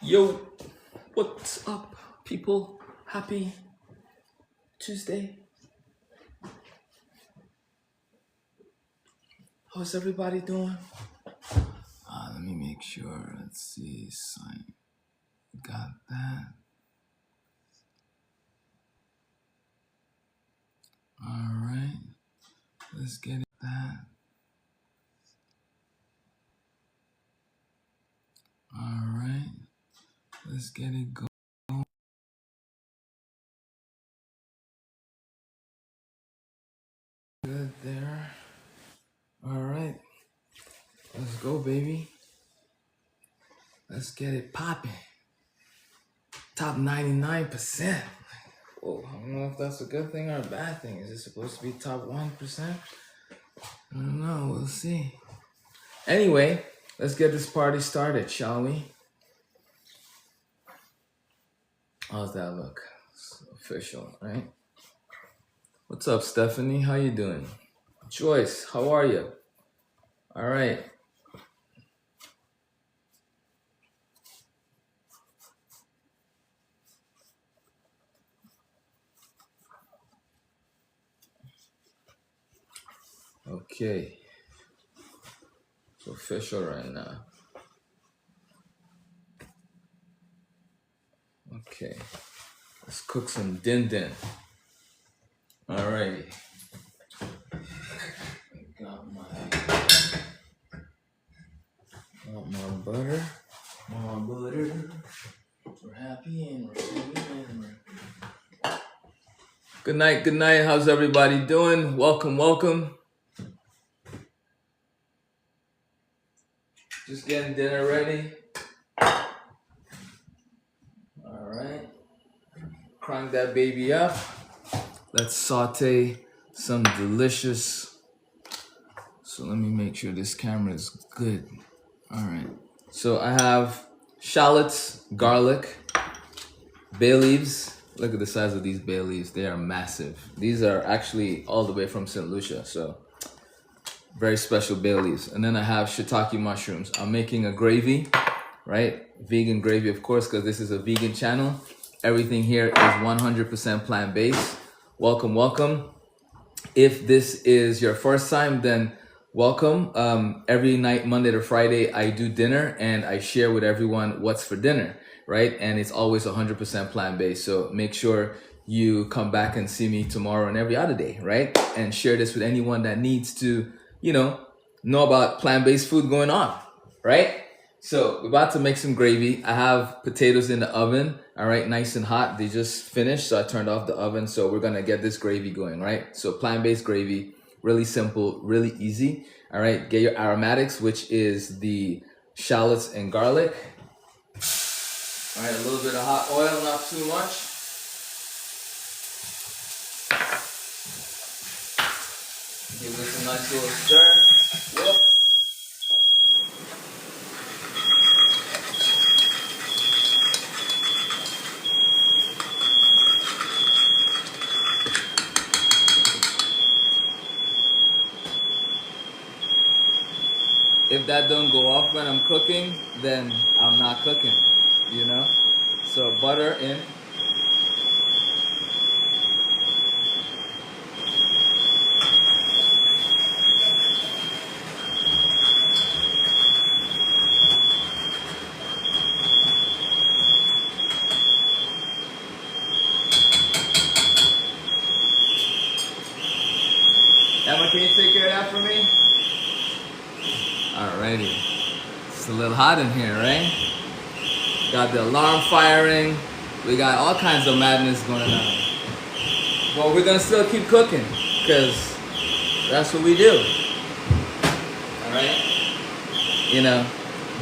Yo, what's up, people? Happy Tuesday. How's everybody doing? Let me make sure. Let's see. Sign. Got that. All right. Let's get it. That. All right. Let's get it going. Good there. All right. Let's go, baby. Let's get it popping. Top 99%. Oh, I don't know if that's a good thing or a bad thing. Is it supposed to be top 1%? I don't know. We'll see. Anyway, let's get this party started, shall we? How's that look? It's official, right? What's up, Stephanie? How you doing? Joyce, how are you? All right. Okay. It's official right now. Okay. Let's cook some din din. All right. Got my butter. More butter. We're happy and we're sweet and we're... Good night, good night. How's everybody doing? Welcome, welcome. Just getting dinner ready. All right. Crank that baby up. Let's saute some delicious. So let me make sure this camera is good. All right. So I have shallots, garlic, bay leaves. Look at the size of these bay leaves. They are massive. These are actually all the way from St. Lucia. So very special bay leaves. And then I have shiitake mushrooms. I'm making a gravy, right? Vegan gravy, of course, because this is a vegan channel. Everything here is 100% plant-based. Welcome, welcome. If this is your first time, then welcome. Every night, Monday to Friday, I do dinner and I share with everyone what's for dinner, right? And it's always 100% plant-based. So make sure you come back and see me tomorrow and every other day, right? And share this with anyone that needs to, know about plant-based food going on, right? So we're about to make some gravy. I have potatoes in the oven, all right, nice and hot. They just finished, so I turned off the oven. So we're gonna get this gravy going, right? So plant-based gravy, really simple, really easy. All right, get your aromatics, which is the shallots and garlic. All right, a little bit of hot oil, not too much. Give this a nice little stir. Whoop. If that don't go off when I'm cooking, then I'm not cooking, So butter in. Emma, can you take care of that for me? Alrighty. It's a little hot in here, right? Got the alarm firing. We got all kinds of madness going on. But we're gonna still keep cooking, because that's what we do. Alright?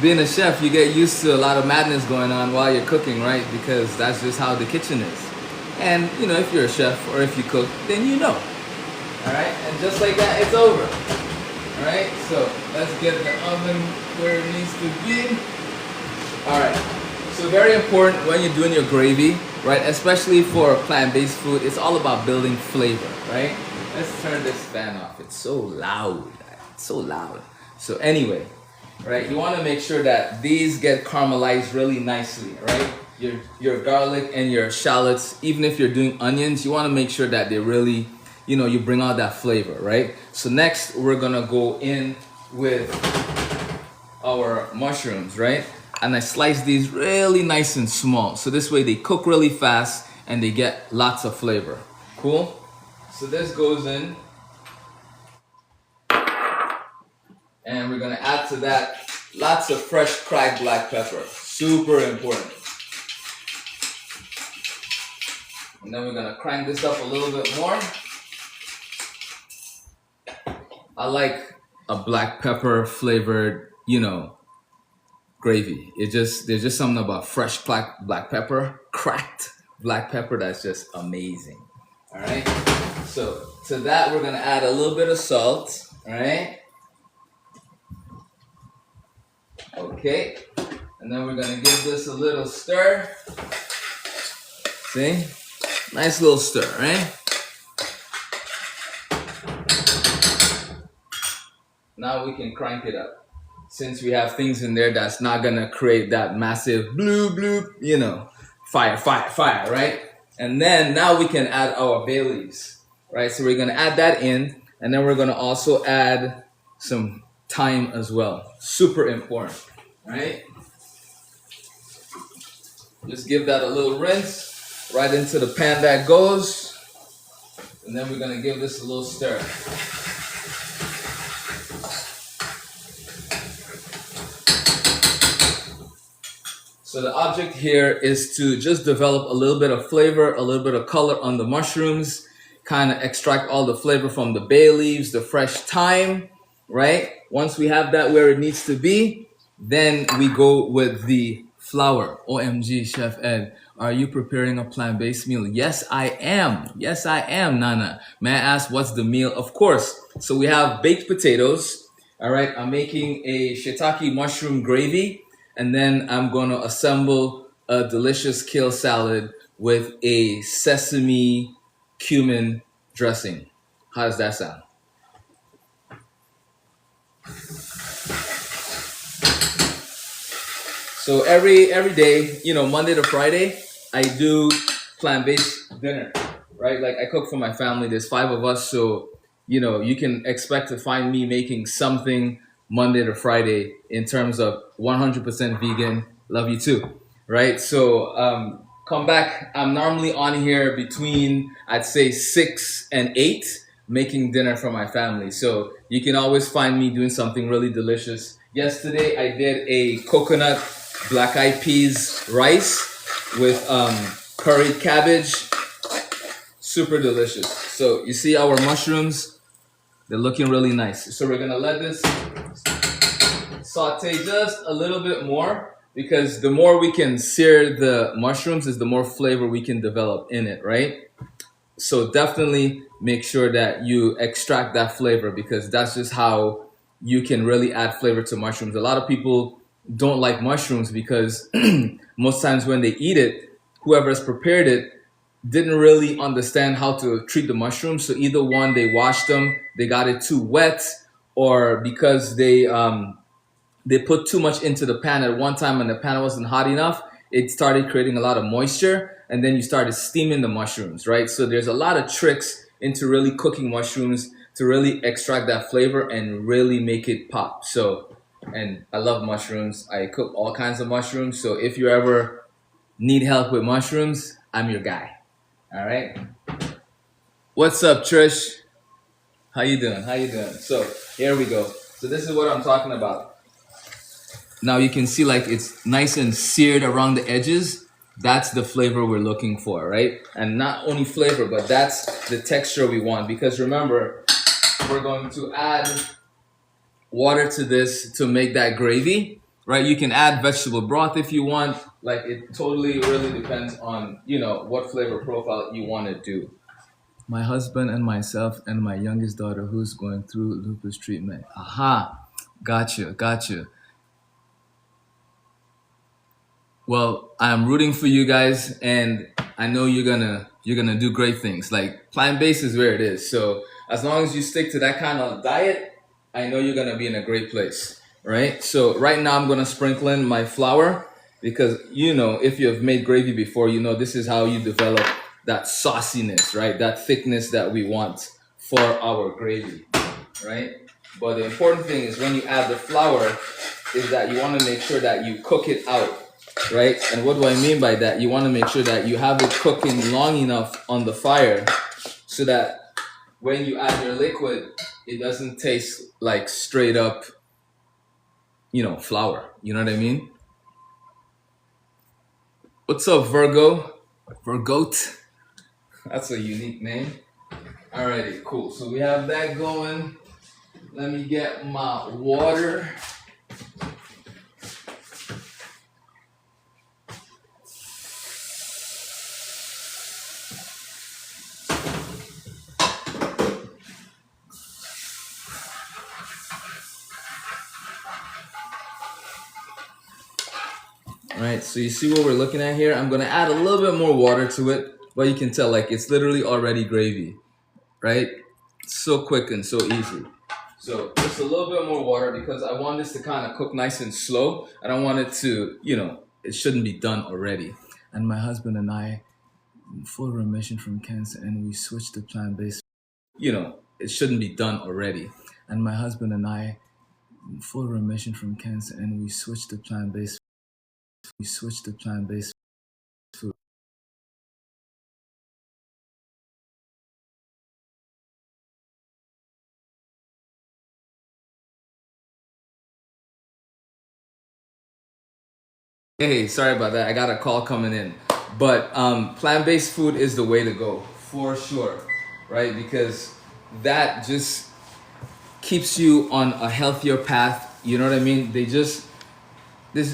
Being a chef, you get used to a lot of madness going on while you're cooking, right? Because that's just how the kitchen is. And, if you're a chef or if you cook, then you know. Alright? And just like that, it's over. Alright? So, let's get the oven where it needs to be. Alright. So, very important when you're doing your gravy, right? Especially for plant-based food, it's all about building flavor, right? Let's turn this fan off. It's so loud. It's so loud. So, anyway, right? You want to make sure that these get caramelized really nicely, right? Your garlic and your shallots, even if you're doing onions, you want to make sure that they really, you bring out that flavor, right? So next we're gonna go in with our mushrooms, right? And I slice these really nice and small. So this way they cook really fast and they get lots of flavor. Cool? So this goes in. And we're gonna add to that lots of fresh cracked black pepper. Super important. And then we're gonna crank this up a little bit more. I like a black pepper flavored, gravy. There's just something about fresh black pepper, cracked black pepper that's just amazing. All right. So to that we're gonna add a little bit of salt. All right. Okay. And then we're gonna give this a little stir. See? Nice little stir, right? Now we can crank it up. Since we have things in there that's not gonna create that massive bloop bloop, fire, right? And then now we can add our bay leaves, right? So we're gonna add that in, and then we're gonna also add some thyme as well. Super important, right? Just give that a little rinse right into the pan that goes, and then we're gonna give this a little stir. So the object here is to just develop a little bit of flavor, a little bit of color on the mushrooms, kind of extract all the flavor from the bay leaves, the fresh thyme, right? Once we have that where it needs to be, then we go with the flour. OMG, Chef Ed, are you preparing a plant-based meal? Yes, I am. Yes, I am, Nana. May I ask what's the meal? Of course. So we have baked potatoes. All right, I'm making a shiitake mushroom gravy. And then I'm going to assemble a delicious kale salad with a sesame cumin dressing. How does that sound? So every day, Monday to Friday, I do plant-based dinner, right? Like I cook for my family. There's 5 of us, so you can expect to find me making something Monday to Friday in terms of 100% vegan. Love you too, right? So come back. I'm normally on here between, I'd say 6 and 8, making dinner for my family. So you can always find me doing something really delicious. Yesterday I did a coconut black eyed peas rice with curried cabbage. Super delicious. So you see our mushrooms, they're looking really nice. So we're gonna let this saute just a little bit more, because the more we can sear the mushrooms is the more flavor we can develop in it, right? So definitely make sure that you extract that flavor, because that's just how you can really add flavor to mushrooms. A lot of people don't like mushrooms because most times when they eat it, whoever has prepared it didn't really understand how to treat the mushrooms. So either one, they washed them, they got it too wet, or because they put too much into the pan at one time and the pan wasn't hot enough, it started creating a lot of moisture, and then you started steaming the mushrooms, right? So there's a lot of tricks into really cooking mushrooms to really extract that flavor and really make it pop. So, and I love mushrooms. I cook all kinds of mushrooms. So if you ever need help with mushrooms, I'm your guy. All right. What's up, Trish? How you doing? So here we go. So this is what I'm talking about. Now you can see like it's nice and seared around the edges. That's the flavor we're looking for, right? And not only flavor, but that's the texture we want. Because remember, we're going to add water to this to make that gravy, right? You can add vegetable broth if you want. Like it totally really depends on, what flavor profile you want to do. My husband and myself and my youngest daughter who's going through lupus treatment. Aha, gotcha. Well, I'm rooting for you guys, and I know you're gonna do great things. Like plant-based is where it is. So as long as you stick to that kind of diet, I know you're gonna be in a great place. right? So right now I'm gonna sprinkle in my flour because if you have made gravy before, this is how you develop that sauciness, right? That thickness that we want for our gravy, right? But the important thing is when you add the flour is that you want to make sure that you cook it out, right? And what do I mean by that? You want to make sure that you have it cooking long enough on the fire so that when you add your liquid, it doesn't taste like straight up, flour. You know what I mean? What's up, Virgo? Virgoat. That's a unique name. Alrighty, cool. So we have that going. Let me get my water. All right, so you see what we're looking at here? I'm gonna add a little bit more water to it, but you can tell like it's literally already gravy, right? So quick and so easy. So just a little bit more water because I want this to kind of cook nice and slow. I don't want it to, it shouldn't be done already. And my husband and I, in full remission from cancer, and we switched to plant-based. It shouldn't be done already. And my husband and I, in full remission from cancer, and we switched to plant-based. We switched to plant-based food. Hey, sorry about that. I got a call coming in. But plant-based food is the way to go for sure, right? Because that just keeps you on a healthier path. You know what I mean? There's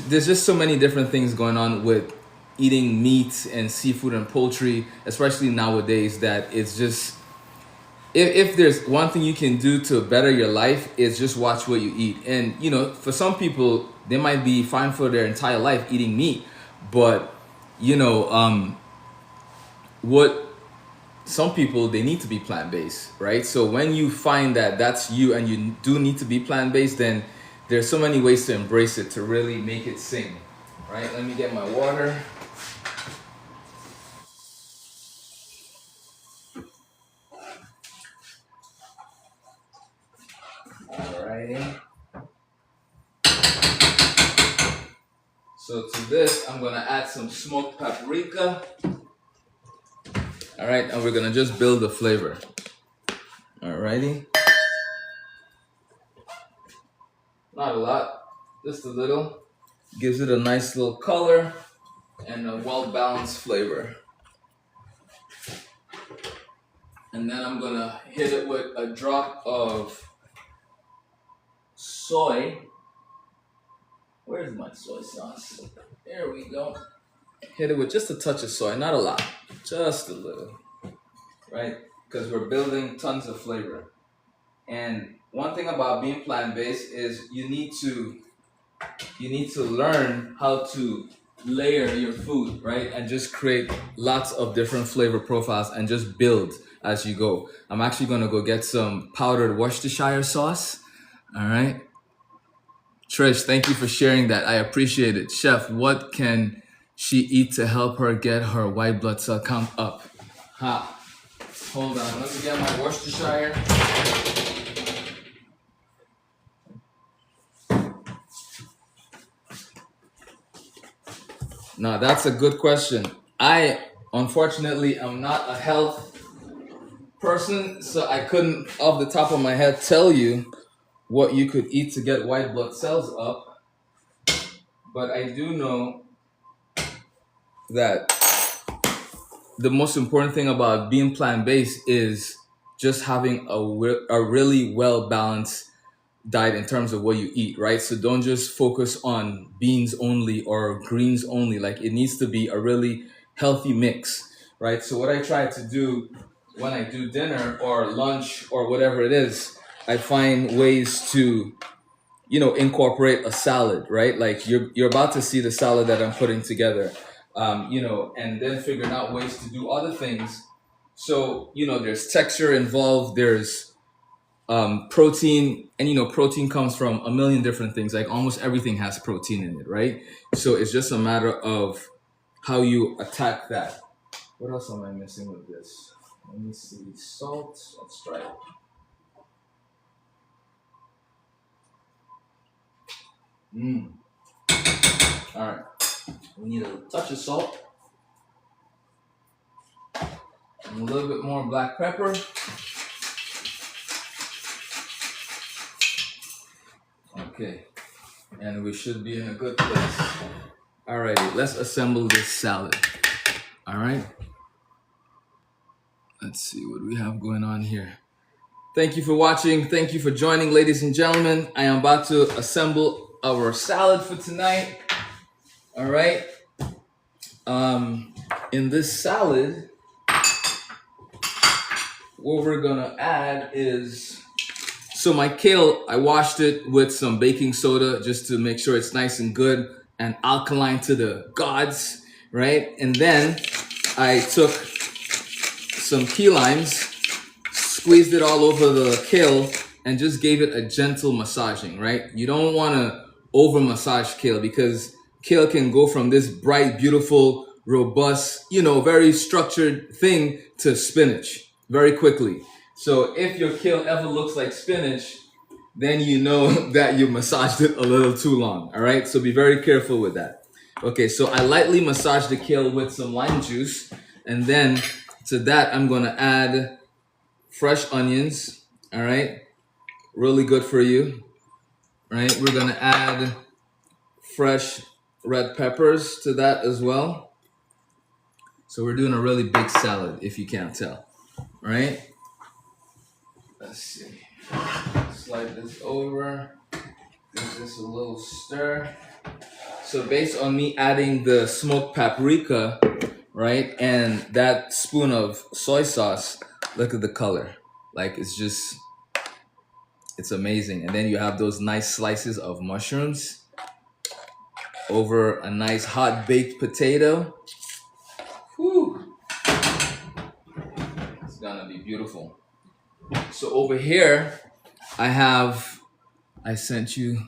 just so many different things going on with eating meat and seafood and poultry, especially nowadays, that it's just if there's one thing you can do to better your life is just watch what you eat. And for some people they might be fine for their entire life eating meat, but what some people, they need to be plant-based, right? So when you find that that's you and you do need to be plant-based, then there's so many ways to embrace it, to really make it sing, right? Let me get my water. Alrighty. So to this, I'm gonna add some smoked paprika. All right, and we're gonna just build the flavor. Alrighty. Not a lot, just a little. Gives it a nice little color and a well-balanced flavor. And then I'm gonna hit it with a drop of soy. Where's my soy sauce? There we go. Hit it with just a touch of soy, not a lot, just a little, right? Because we're building tons of flavor. And one thing about being plant-based is you need to learn how to layer your food, right? And just create lots of different flavor profiles and just build as you go. I'm actually gonna go get some powdered Worcestershire sauce. All right. Trish, thank you for sharing that. I appreciate it. Chef, what can she eat to help her get her white blood cell count up? Ha. Hold on, let me get my Worcestershire. Now, that's a good question. I, unfortunately, am not a health person, so I couldn't, off the top of my head, tell you what you could eat to get white blood cells up. But I do know that the most important thing about being plant-based is just having a really well-balanced diet in terms of what you eat, right? So don't just focus on beans only or greens only. Like, it needs to be a really healthy mix, right? So what I try to do when I do dinner or lunch or whatever it is, I find ways to incorporate a salad, right? Like, you're about to see the salad that I'm putting together, and then figuring out ways to do other things. So there's texture involved, there's protein, and protein comes from a million different things. Like almost everything has protein in it, right? So it's just a matter of how you attack that. What else am I missing with this? Let me see. Salt. Let's try it. All right. We need a touch of salt and a little bit more black pepper. Okay. And we should be in a good place. Alrighty, let's assemble this salad. All right. Let's see what we have going on here. Thank you for watching. Thank you for joining, ladies and gentlemen. I am about to assemble our salad for tonight. All right. In this salad, what we're gonna add is, so my kale, I washed it with some baking soda just to make sure it's nice and good and alkaline to the gods, right? And then I took some key limes, squeezed it all over the kale, and just gave it a gentle massaging, right? You don't want to over massage kale because kale can go from this bright, beautiful, robust, very structured thing to spinach very quickly. So if your kale ever looks like spinach, then you know that you massaged it a little too long, all right? So be very careful with that. Okay, so I lightly massage the kale with some lime juice, and then to that I'm gonna add fresh onions, all right? Really good for you, right? We're gonna add fresh red peppers to that as well. So we're doing a really big salad, if you can't tell, right? Let's see. Slide this over. Give this a little stir. So based on me adding the smoked paprika, right, and that spoon of soy sauce, look at the color. Like it's amazing. And then you have those nice slices of mushrooms over a nice hot baked potato. Whew. It's gonna be beautiful. So over here, I sent you,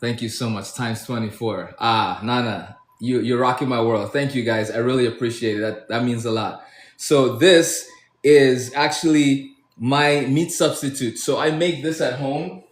thank you so much, times 24. Nana, you're rocking my world. Thank you guys, I really appreciate it. That means a lot. So this is actually my meat substitute. So I make this at home,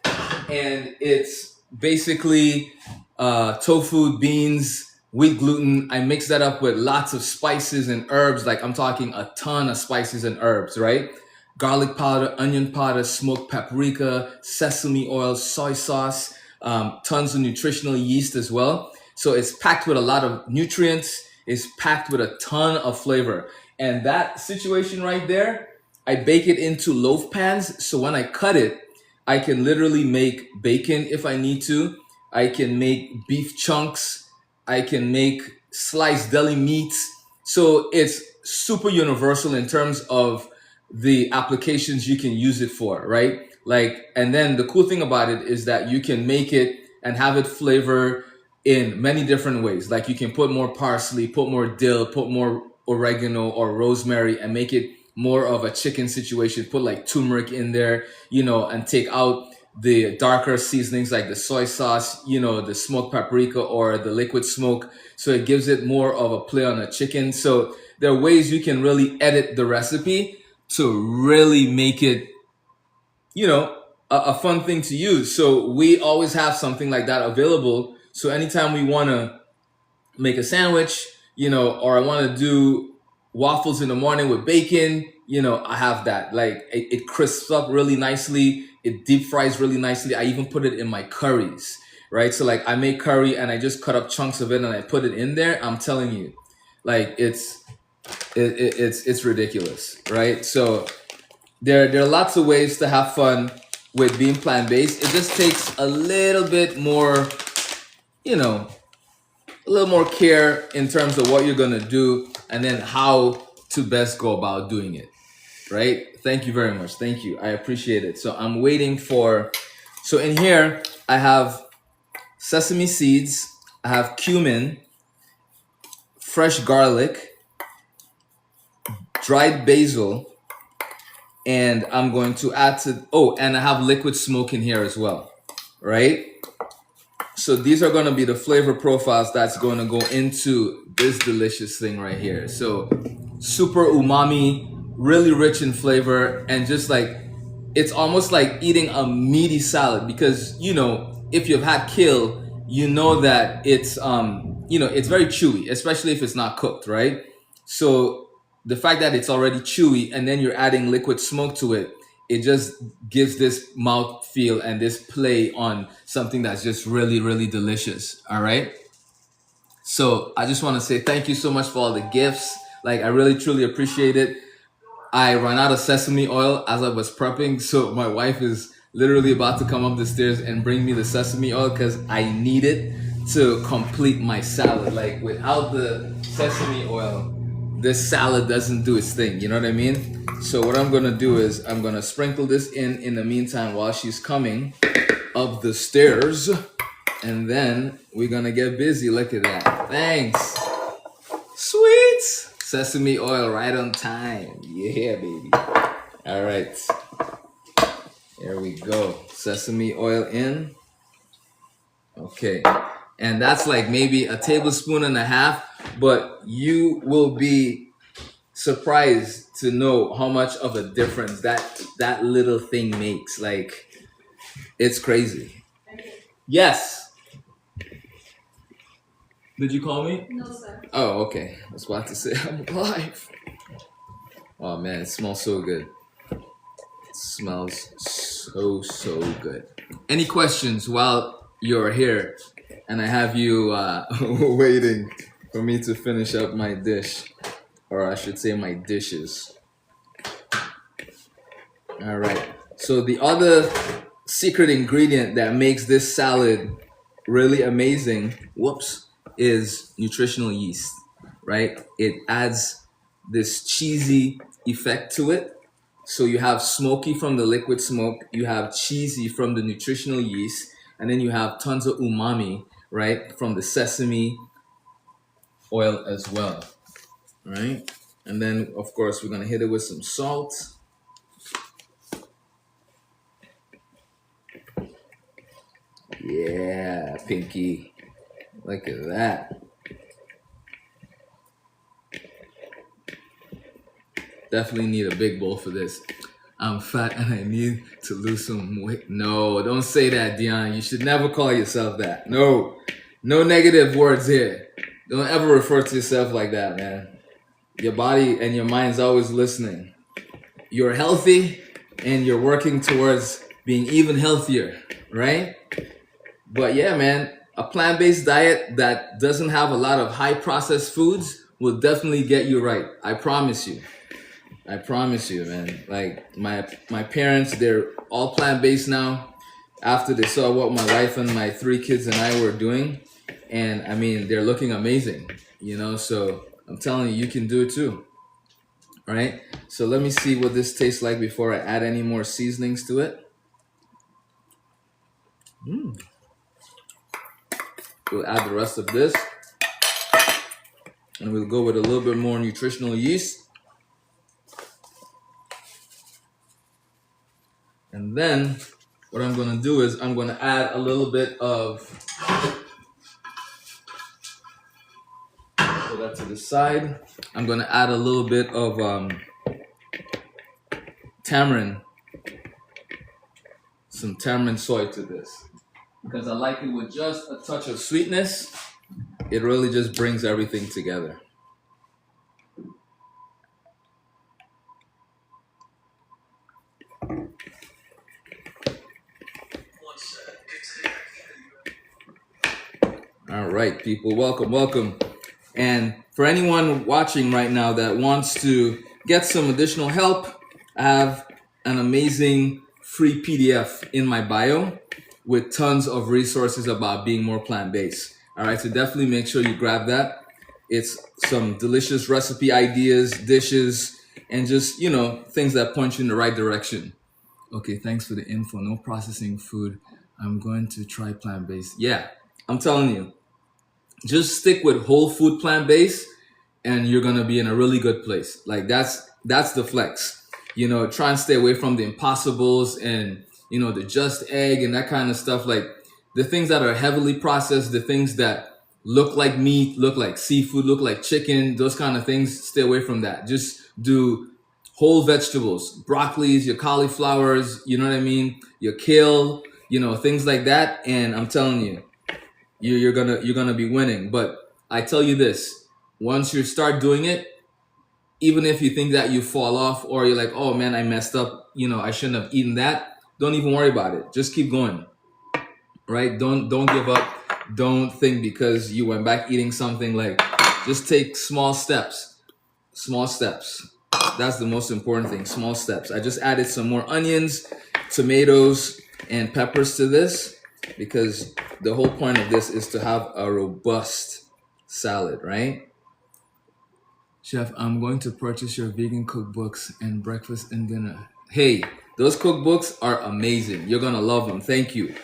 and it's basically tofu, beans, wheat gluten. I mix that up with lots of spices and herbs. Like I'm talking a ton of spices and herbs, right? Garlic powder, onion powder, smoked paprika, sesame oil, soy sauce, tons of nutritional yeast as well. So it's packed with a lot of nutrients. It's packed with a ton of flavor. And that situation right there, I bake it into loaf pans. So when I cut it, I can literally make bacon if I need to. I can make beef chunks. I can make sliced deli meats. So it's super universal in terms of the applications you can use it for, right? Like, and then the cool thing about it is that you can make it and have it flavor in many different ways. Like you can put more parsley, put more dill, put more oregano or rosemary, and make it more of a chicken situation. Put like turmeric in there, and take out the darker seasonings like the soy sauce, the smoked paprika or the liquid smoke. So it gives it more of a play on a chicken. So there are ways you can really edit the recipe to really make it, a fun thing to use. So we always have something like that available. So anytime we want to make a sandwich, or I want to do waffles in the morning with bacon, I have that. Like it crisps up really nicely. It deep fries really nicely. I even put it in my curries, right? So like I make curry and I just cut up chunks of it and I put it in there. I'm telling you, like it's ridiculous, right? So there are lots of ways to have fun with being plant-based. It just takes a little bit more, a little more care in terms of what you're gonna do and then how to best go about doing it, right? Thank you very much. Thank you. I appreciate it. So I'm waiting for, so in here I have sesame seeds, I have cumin, fresh garlic, dried basil, and I'm going to add to, oh, and I have liquid smoke in here as well, right? So these are going to be the flavor profiles that's going to go into this delicious thing right here. So super umami, really rich in flavor, and just like, it's almost like eating a meaty salad, because you know, if you've had kale, you know that it's it's very chewy, especially if it's not cooked, right? So the fact that it's already chewy and then you're adding liquid smoke to it, it just gives this mouth feel and this play on something that's just really, really delicious. All right. So I just want to say thank you so much for all the gifts. Like, I really truly appreciate it. I ran out of sesame oil as I was prepping, so my wife is literally about to come up the stairs and bring me the sesame oil because I need it to complete my salad. Like, without the sesame oil, this salad doesn't do its thing. You know what I mean? So what I'm gonna do is I'm gonna sprinkle this in the meantime while she's coming up the stairs, and then we're gonna get busy. Look at that. Thanks. Sweet. Sesame oil right on time. Yeah, baby. All right. There we go. Sesame oil in. Okay. And that's like maybe a tablespoon and a half, but you will be surprised to know how much of a difference that little thing makes. Like, it's crazy. Yes. Did you call me? No, sir. Oh, okay. I was about to say I'm alive. Oh man, it smells so good. It smells so good. Any questions while you're here and I have you waiting for me to finish up my dish, or I should say my dishes? All right. So the other secret ingredient that makes this salad really amazing, is nutritional yeast, right? It adds this cheesy effect to it. So you have smoky from the liquid smoke, you have cheesy from the nutritional yeast, and then you have tons of umami, right, from the sesame oil as well, right? And then, of course, we're gonna hit it with some salt. Yeah, Pinky. Look at that. Definitely need a big bowl for this. I'm fat and I need to lose some weight. No, don't say that, Dion. You should never call yourself that. No. No negative words here. Don't ever refer to yourself like that, man. Your body and your mind's always listening. You're healthy and you're working towards being even healthier, right? But yeah, man, a plant-based diet that doesn't have a lot of high processed foods will definitely get you right. I promise you. I promise you, man. Like, my parents, they're all plant-based now after they saw what my wife and my 3 kids and I were doing. And I mean, they're looking amazing, so I'm telling you, you can do it too. All right. So let me see what this tastes like before I add any more seasonings to it. We'll add the rest of this, and we'll go with a little bit more nutritional yeast. And then what I'm going to do is I'm going to add a little bit of, put that to the side. I'm going to add a little bit of tamarind, some tamarind soy to this, because I like it with just a touch of sweetness. It really just brings everything together. All right, people, welcome. And for anyone watching right now that wants to get some additional help, I have an amazing free PDF in my bio with tons of resources about being more plant-based. All right, so definitely make sure you grab that. It's some delicious recipe ideas, dishes, and just, things that point you in the right direction. Okay, thanks for the info. No processing food. I'm going to try plant-based. Yeah, I'm telling you. Just stick with whole food plant-based and you're gonna be in a really good place. Like, that's the flex. try and stay away from the impossibles and the just egg and that kind of stuff. Like the things that are heavily processed, the things that look like meat, look like seafood, look like chicken, those kind of things, stay away from that. Just do whole vegetables, broccolis, your cauliflowers, you know what I mean, your kale, things like that. And I'm telling you, you're gonna be winning. But I tell you this: once you start doing it, even if you think that you fall off or you're like, oh man, I messed up, I shouldn't have eaten that. Don't even worry about it. Just keep going, right? Don't give up. Don't think because you went back eating something. Like, just take small steps. Small steps. That's the most important thing. Small steps. I just added some more onions, tomatoes, and peppers to this because the whole point of this is to have a robust salad, right? Chef, I'm going to purchase your vegan cookbooks and breakfast and dinner. Hey, those cookbooks are amazing. You're going to love them. Thank you.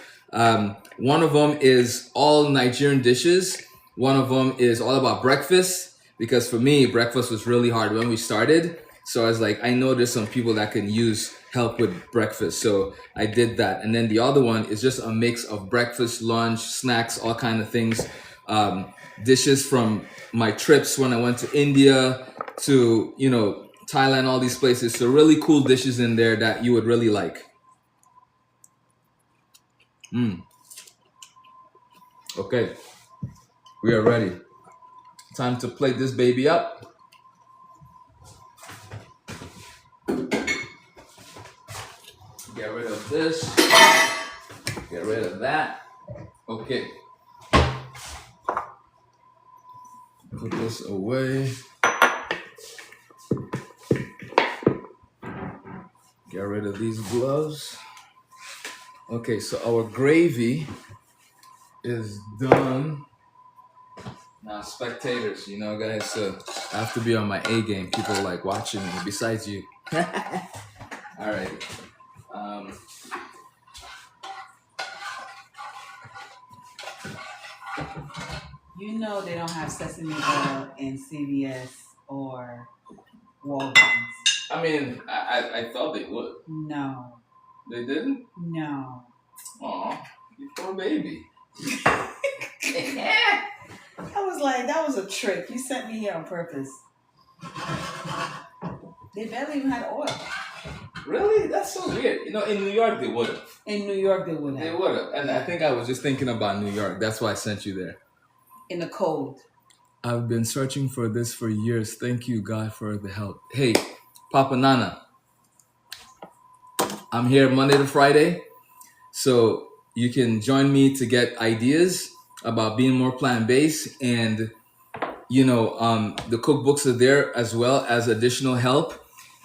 One of them is all Nigerian dishes. One of them is all about breakfast because for me, breakfast was really hard when we started. So I was like, I know there's some people that can use help with breakfast. So I did that. And then the other one is just a mix of breakfast, lunch, snacks, all kind of things. Dishes from my trips when I went to India to, Thailand, all these places. So really cool dishes in there that you would really like. Okay, we are ready. Time to plate this baby up. Get rid of this. Get rid of that. Okay. Put this away. Get rid of these gloves. Okay, so our gravy is done. Now, spectators, guys, I have to be on my A game. People like watching me besides you. All right. They don't have sesame oil in CVS or Walgreens. I mean, I thought they would. No. They didn't? No. Aw, you poor baby. I was like, that was a trick. You sent me here on purpose. They barely even had oil. Really? That's so weird. In New York they would have. In New York they would have. They would have. And I think I was just thinking about New York. That's why I sent you there. In the cold. I've been searching for this for years. Thank you, God, for the help. Hey, Papa Nana. I'm here Monday to Friday. So you can join me to get ideas about being more plant-based. And, the cookbooks are there as well as additional help.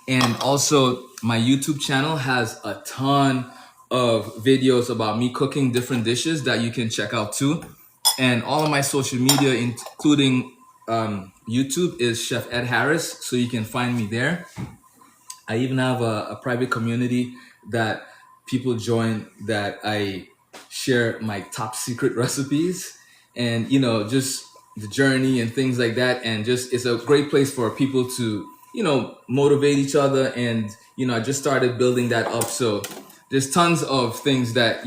And also my YouTube channel has a ton of videos about me cooking different dishes that you can check out too. And all of my social media, including YouTube, is Chef Ed Harris. So you can find me there. I even have a private community that people join that I share my top secret recipes and, just the journey and things like that. And just, it's a great place for people to, motivate each other. And, I just started building that up. So there's tons of things that,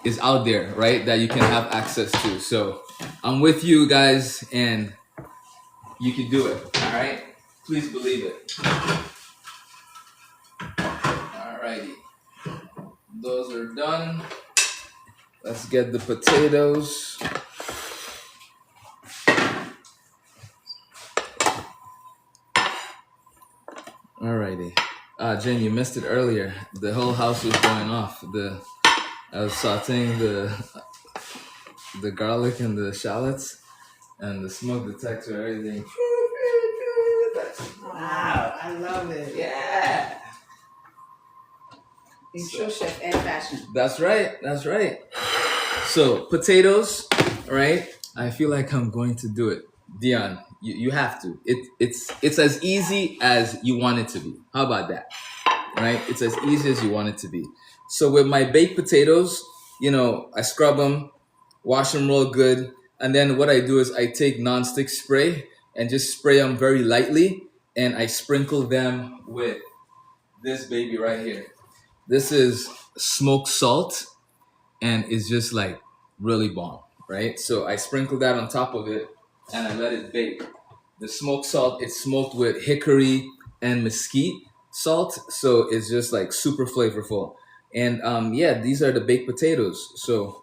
is out there, right? That you can have access to. So I'm with you guys and you can do it. All right. Please believe it. Alrighty. Those are done. Let's get the potatoes. Alrighty. Jen, you missed it earlier. The whole house was going off. I was sauteing the garlic and the shallots, and the smoke detector, everything. Wow, I love it. Yeah. In true Chef Ed fashion. That's right. That's right. So potatoes, right? I feel like I'm going to do it. Dion, you have to. It's as easy as you want it to be. How about that? Right? It's as easy as you want it to be. So with my baked potatoes, I scrub them, wash them real good, and then what I do is I take nonstick spray and just spray them very lightly, and I sprinkle them with this baby right here. This is smoked salt and it's just like really bomb, right? So I sprinkle that on top of it and I let it bake. The smoked salt, it's smoked with hickory and mesquite salt, so it's just like super flavorful. And yeah, these are the baked potatoes. So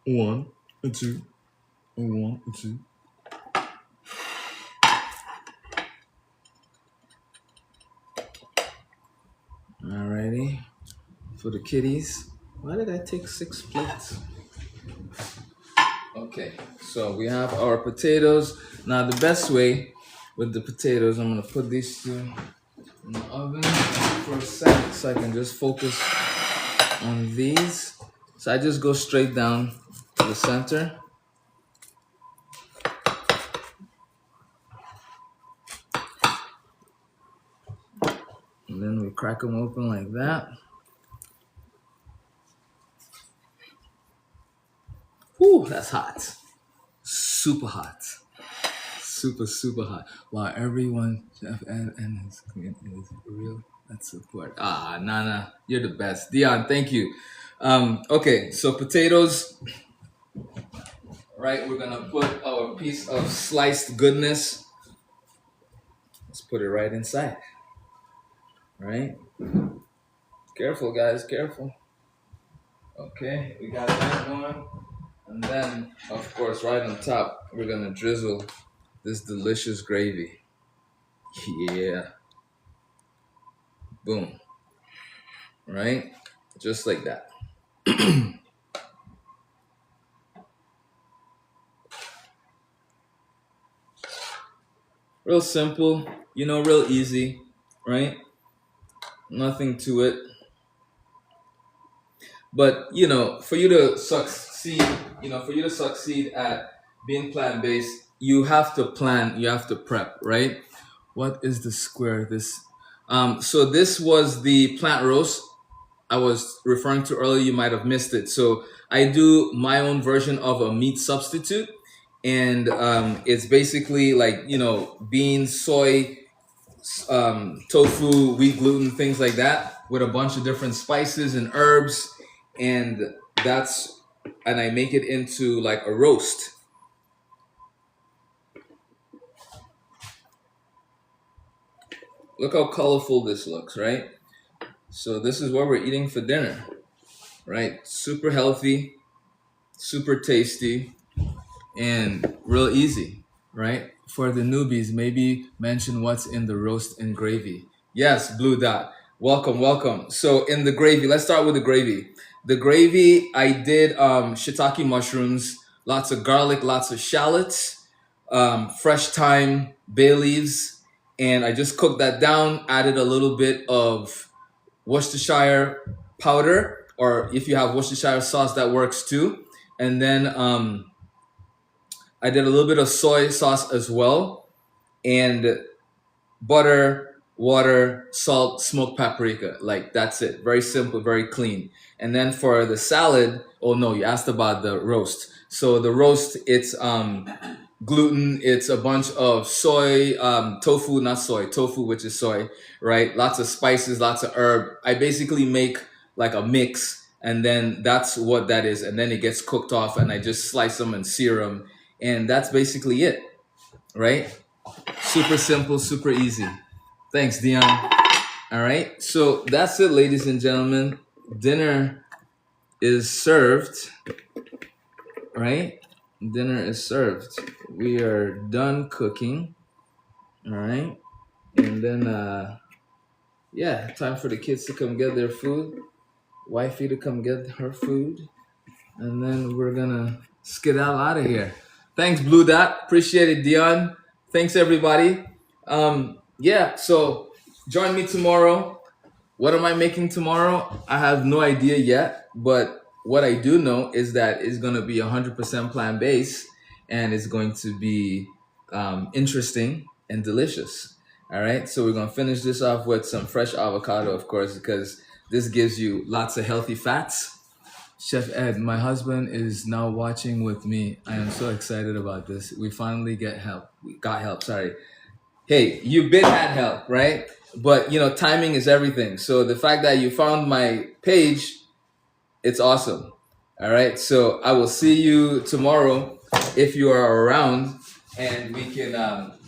one, a two, a one, a two. Alrighty, for the kiddies. Why did I take 6 plates? Okay, so we have our potatoes. Now the best way with the potatoes, I'm gonna put these two in the oven for a sec so I can just focus on these. So I just go straight down to the center. And then we crack them open like that. Whew, that's hot. Super hot. Super, super hot. Wow, everyone, Chef Ed and his queen is real. That's support. Ah, Nana, you're the best. Dion, thank you. Okay, so potatoes, right? We're gonna put our piece of sliced goodness. Let's put it right inside. Right? Careful, guys, careful. Okay, we got that going. And then, of course, right on top, we're gonna drizzle this delicious gravy. Yeah. Boom. Right? Just like that. Real simple, real easy, right? Nothing to it. But, for you to succeed, at being plant-based, you have to plan, you have to prep, right? What is the square? So this was the plant roast I was referring to earlier. You might have missed it. So I do my own version of a meat substitute, and it's basically like beans, soy, tofu, wheat gluten, things like that, with a bunch of different spices and herbs, and and I make it into like a roast. Look how colorful this looks, right? So this is what we're eating for dinner, right? Super healthy, super tasty, and real easy, right? For the newbies, maybe mention what's in the roast and gravy. Yes, Blue Dot. Welcome, welcome. So in the gravy, let's start with the gravy. The gravy, I did shiitake mushrooms, lots of garlic, lots of shallots, fresh thyme, bay leaves, and I just cooked that down, added a little bit of Worcestershire powder, or if you have Worcestershire sauce, that works too. And then I did a little bit of soy sauce as well, and butter, water, salt, smoked paprika. Like that's it. Very simple, very clean. And then for the salad, oh no, you asked about the roast. So the roast, it's gluten. It's a bunch of soy, tofu, not soy, tofu, which is soy, right? Lots of spices, lots of herb. I basically make like a mix, and then that's what that is. And then it gets cooked off, and I just slice them and sear them, and that's basically it, right? Super simple, super easy. Thanks, Dion. All right, so that's it, ladies and gentlemen. Dinner is served, right? Dinner is served. We are done cooking. All right, and then yeah, time for the kids to come get their food, wifey to come get her food, and then we're gonna skedaddle out of here. Thanks, Blue Dot. Appreciate it, Dion. Thanks, everybody. Yeah, so join me tomorrow. What am I making tomorrow? I have no idea yet, but what I do know is that it's going to be 100% plant based, and it's going to be interesting and delicious. All right, so we're going to finish this off with some fresh avocado, of course, because this gives you lots of healthy fats, Chef Ed, my husband is now watching with me. I am so excited about this. We finally get help. We got help. Sorry. Hey, you've been had help, right? But timing is everything. So the fact that you found my page, it's awesome. All right. So I will see you tomorrow if you are around, and we can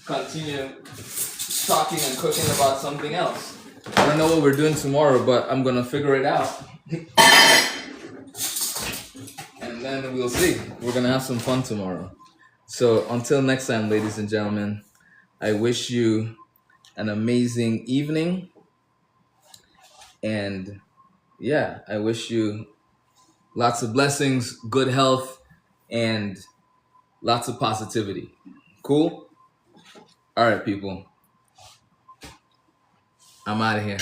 continue talking and cooking about something else. I don't know what we're doing tomorrow, but I'm gonna figure it out. And then we'll see. We're gonna have some fun tomorrow. So until next time, ladies and gentlemen, I wish you an amazing evening. And yeah, I wish you lots of blessings, good health, and lots of positivity. Cool? All right, people. I'm out of here.